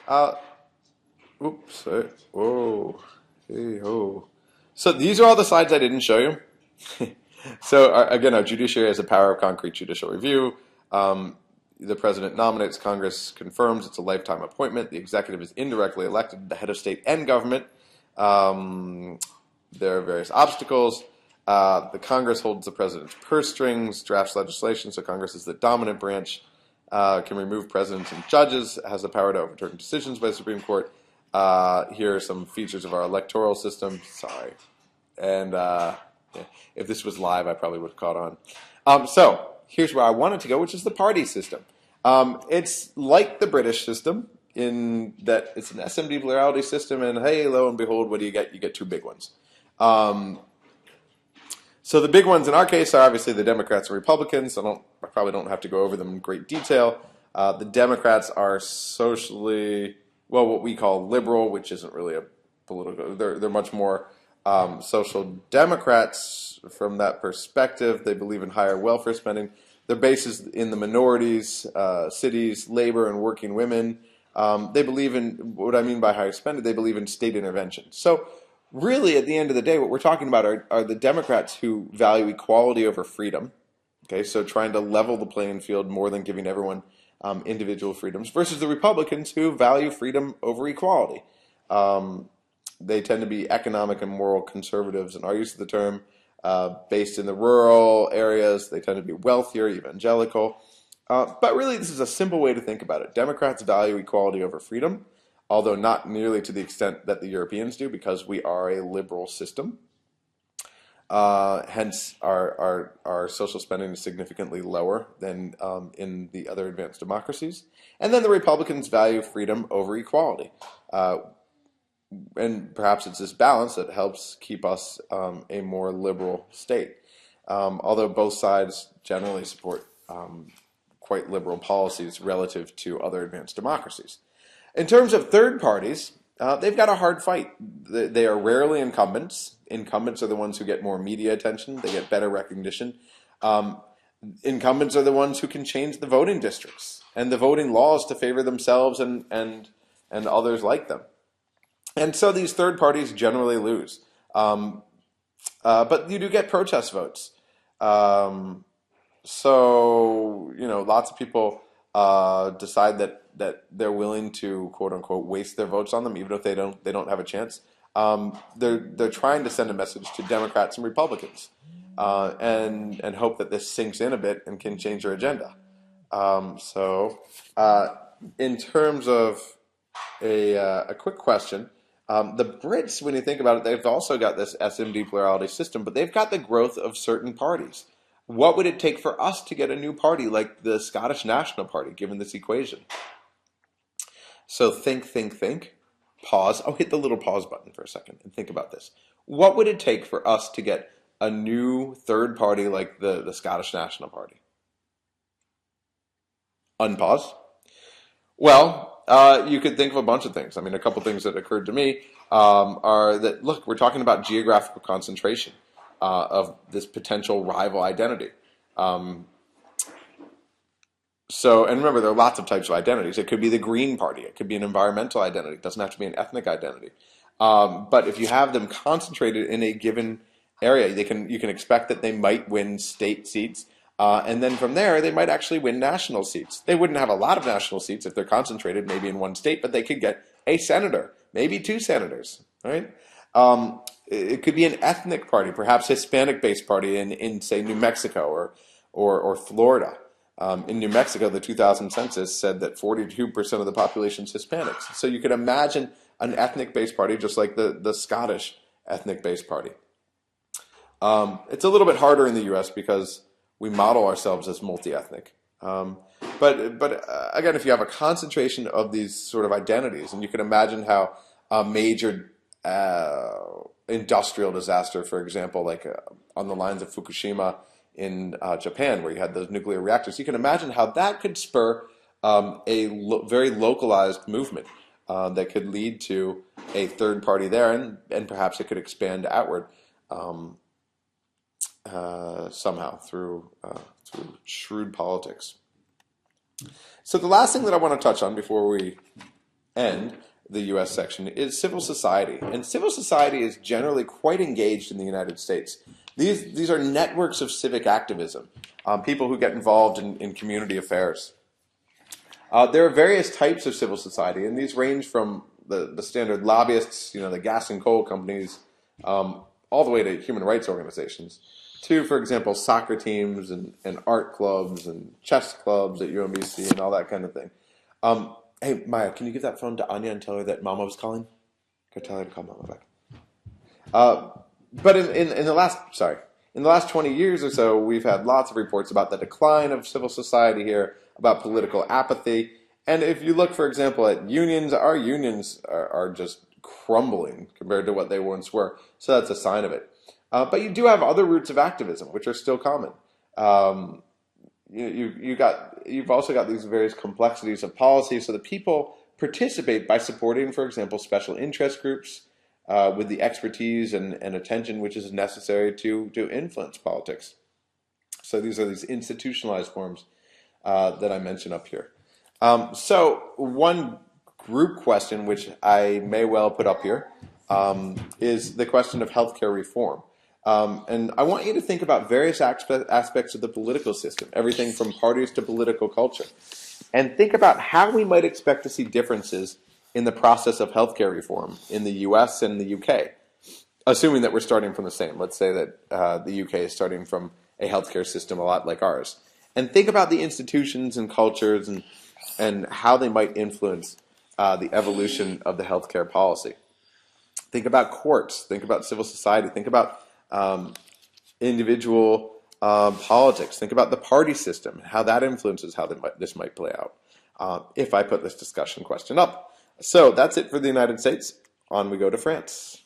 Uh, oops. Whoa. Hey ho. So these are all the slides I didn't show you. So again, our judiciary has a power of concrete judicial review. Um, the president nominates, Congress confirms. It's a lifetime appointment. The executive is indirectly elected, the head of state and government. Um, there are various obstacles. The Congress holds the president's purse strings, drafts legislation, so Congress is the dominant branch, can remove presidents and judges, has the power to overturn decisions by the Supreme Court. Here are some features of our electoral system. Sorry. And yeah, if this was live, I probably would have caught on. So here's where I wanted to go, which is the party system. It's like the British system in that it's an SMD plurality system, and hey, lo and behold, what do you get? You get two big ones. So the big ones in our case are obviously the Democrats and Republicans. I probably don't have to go over them in great detail. The Democrats are socially, well, what we call liberal, which isn't really a political. They're much more social democrats from that perspective. They believe in higher welfare spending. Their base is in the minorities, cities, labor, and working women. They believe in what I mean by higher spending. They believe in state intervention. So really, at the end of the day, what we're talking about are the Democrats who value equality over freedom. Okay, so trying to level the playing field more than giving everyone individual freedoms, versus the Republicans who value freedom over equality. They tend to be economic and moral conservatives, in our use of the term, based in the rural areas. They tend to be wealthier, evangelical. But really, this is a simple way to think about it. Democrats value equality over freedom, although not nearly to the extent that the Europeans do, because we are a liberal system. Hence, our social spending is significantly lower than in the other advanced democracies. And then the Republicans value freedom over equality. And perhaps it's this balance that helps keep us a more liberal state. Although both sides generally support quite liberal policies relative to other advanced democracies. In terms of third parties, they've got a hard fight. They are rarely incumbents. Incumbents are the ones who get more media attention. They get better recognition. Incumbents are the ones who can change the voting districts and the voting laws to favor themselves and others like them. And so these third parties generally lose. But you do get protest votes. So, lots of people decide that they're willing to, quote unquote, waste their votes on them, even if they don't have a chance. They're trying to send a message to Democrats and Republicans, and hope that this sinks in a bit and can change their agenda. In terms of a quick question, the Brits, when you think about it, they've also got this SMD plurality system, but they've got the growth of certain parties. What would it take for us to get a new party like the Scottish National Party, given this equation? So think. Pause. I'll hit the little pause button for a second and think about this. What would it take for us to get a new third party like the Scottish National Party? Unpause. Well, you could think of a bunch of things. I mean, a couple things that occurred to me are that, look, we're talking about geographical concentration of this potential rival identity. And remember, there are lots of types of identities. It could be the Green Party. It could be an environmental identity. It doesn't have to be an ethnic identity. But if you have them concentrated in a given area, you can expect that they might win state seats. And then from there, they might actually win national seats. They wouldn't have a lot of national seats if they're concentrated maybe in one state, but they could get a senator, maybe two senators, right? It could be an ethnic party, perhaps Hispanic-based party in say, New Mexico or Florida. In New Mexico, the 2000 census said that 42% of the population is Hispanics. So you could imagine an ethnic-based party just like the Scottish ethnic-based party. It's a little bit harder in the U.S. because we model ourselves as multi-ethnic. But again, if you have a concentration of these sort of identities, and you can imagine how a major industrial disaster, for example, like on the lines of Fukushima in Japan, where you had those nuclear reactors, you can imagine how that could spur very localized movement that could lead to a third party there, and perhaps it could expand outward somehow through shrewd politics. So the last thing that I want to touch on before we and the U.S. section is civil society. And civil society is generally quite engaged in the United States. These are networks of civic activism, people who get involved in community affairs. There are various types of civil society, and these range from the standard lobbyists, the gas and coal companies, all the way to human rights organizations, to, for example, soccer teams and art clubs and chess clubs at UMBC and all that kind of thing. Hey, Maya, can you give that phone to Anya and tell her that Mama was calling? Go tell her to call Mama back. But in the last 20 years or so, we've had lots of reports about the decline of civil society here, about political apathy. And if you look, for example, at unions, our unions are just crumbling compared to what they once were. So that's a sign of it. But you do have other routes of activism, which are still common. You've also got these various complexities of policy. So the people participate by supporting, for example, special interest groups with the expertise and attention which is necessary to influence politics. So these are these institutionalized forms that I mentioned up here. So one group question, which I may well put up here, is the question of healthcare reform. And I want you to think about various aspects of the political system, everything from parties to political culture, and think about how we might expect to see differences in the process of healthcare reform in the U.S. and the U.K., assuming that we're starting from the same. Let's say that the U.K. is starting from a healthcare system a lot like ours. And think about the institutions and cultures and how they might influence the evolution of the healthcare policy. Think about courts. Think about civil society. Think about individual politics. Think about the party system, how that influences how this might play out, if I put this discussion question up. So that's it for the United States. On we go to France.